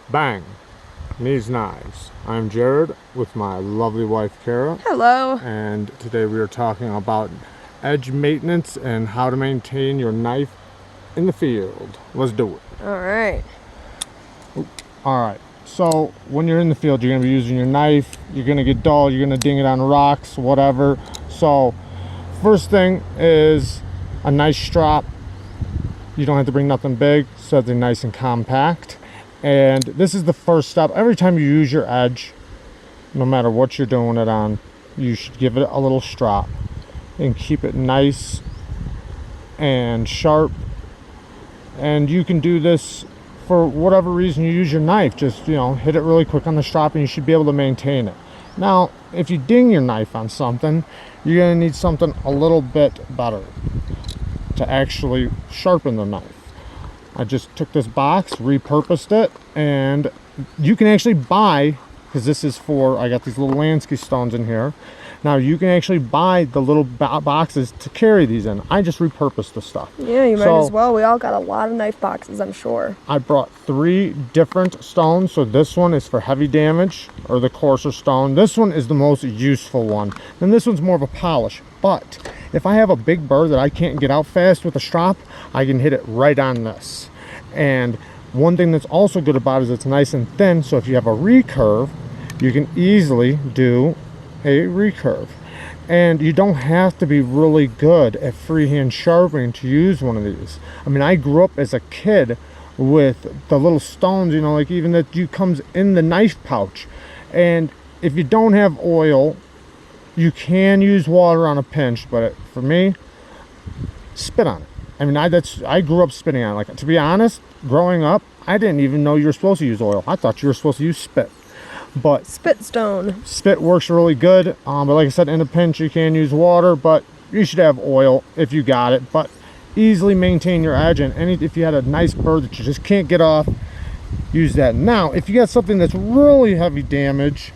Bang! Knees Knives. I'm Jared with my lovely wife Kara. Hello. And today we are talking about edge maintenance and how to maintain your knife in the field. Let's do it. Alright. Alright, so when you're in the field, you're going to be using your knife. You're going to get dull, you're going to ding it on rocks, whatever. So first thing is a nice strap. You don't have to bring nothing big, so they're nice and compact. And this is the first step. Every time you use your edge, no matter what you're doing it on, you should give it a little strap and keep it nice and sharp. And you can do this for whatever reason you use your knife. Just, you know, hit it really quick on the strap and you should be able to maintain it. Now, if you ding your knife on something, you're going to need something a little bit better to actually sharpen the knife. I just took this box, repurposed it, and you can actually buy, because this is for, I got these little Lansky Stones in here. Now you can actually buy the little boxes to carry these in. I just repurposed the stuff. Yeah, you might as well. We all got a lot of knife boxes, I'm sure. I brought 3 different stones. So this one is for heavy damage, or the coarser stone. This one is the most useful one. And this one's more of a polish. But if I have a big burr that I can't get out fast with a strap, I can hit it right on this. And one thing that's also good about it is it's nice and thin, so if you have a recurve, you can easily do a recurve. And you don't have to be really good at freehand sharpening to use one of these. I mean, I grew up as a kid with the little stones, you know, like even that comes in the knife pouch. And if you don't have oil, you can use water on a pinch, but for me, spit on it. I mean, I grew up spitting on it. Like, to be honest, growing up, I didn't even know you were supposed to use oil. I thought you were supposed to use spit. But spit stone. Spit works really good. But like I said, in a pinch, you can use water, but you should have oil if you got it. But easily maintain your edge, and if you had a nice burr that you just can't get off, use that. Now, if you got something that's really heavy damage,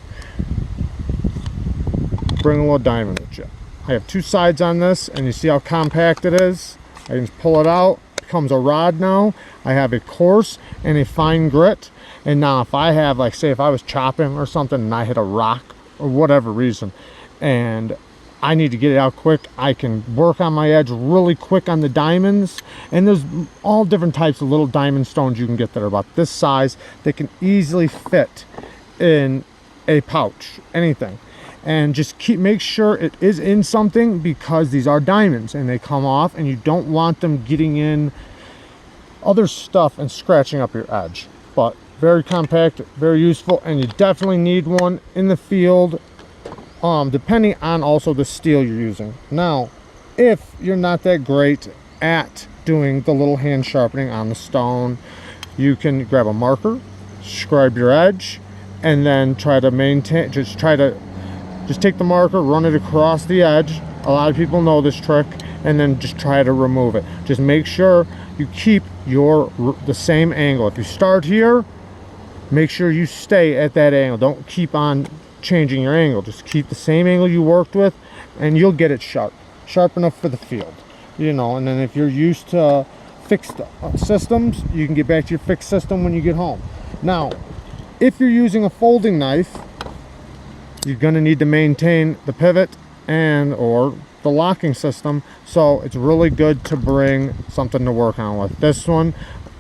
bring a little diamond with you. I have 2 sides on this, and you see how compact it is. I can just pull it out. It becomes a rod now. I have a coarse and a fine grit. And now if I have, like, say if I was chopping or something and I hit a rock or whatever reason and I need to get it out quick, I can work on my edge really quick on the diamonds. And there's all different types of little diamond stones you can get that are about this size. They can easily fit in a pouch, anything. And just make sure it is in something, because these are diamonds and they come off and you don't want them getting in other stuff and scratching up your edge. But very compact, very useful, and you definitely need one in the field, depending on also the steel you're using. Now, if you're not that great at doing the little hand sharpening on the stone, you can grab a marker, scribe your edge, and then try to maintain, just take the marker, run it across the edge. A lot of people know this trick, and then just try to remove it. Just make sure you keep the same angle. If you start here, make sure you stay at that angle. Don't keep on changing your angle. Just keep the same angle you worked with, and you'll get it sharp enough for the field, you know. And then if you're used to fixed systems, you can get back to your fixed system when you get home. Now, if you're using a folding knife, you're going to need to maintain the pivot or the locking system. So it's really good to bring something to work on with. This one,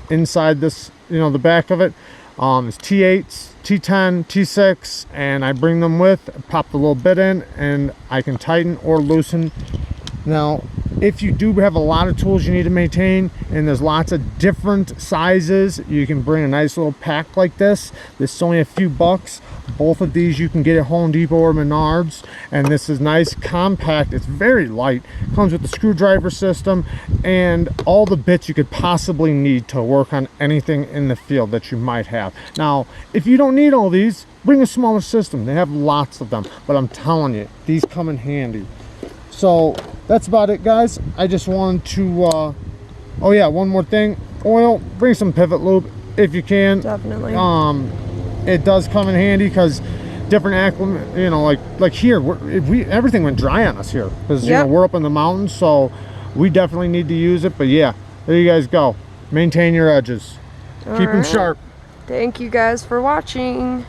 inside this, you know, the back of it, is T8s, T10, T6, and I bring them with, pop the little bit in, and I can tighten or loosen. Now, if you do have a lot of tools you need to maintain, and there's lots of different sizes, you can bring a nice little pack like this. This is only a few bucks. Both of these you can get at Home Depot or Menards, and this is nice, compact. It's very light. Comes with the screwdriver system and all the bits you could possibly need to work on anything in the field that you might have. Now, if you don't need all these, bring a smaller system. They have lots of them, but I'm telling you, these come in handy. So that's about it, guys. I just wanted to oh yeah, one more thing. Oil, bring some pivot lube if you can. Definitely. It does come in handy, because different acclimate, you know, like here, everything went dry on us here, because you know, we're up in the mountains, so we definitely need to use it. But yeah, there you guys go. Maintain your edges. Keep them sharp. Thank you guys for watching.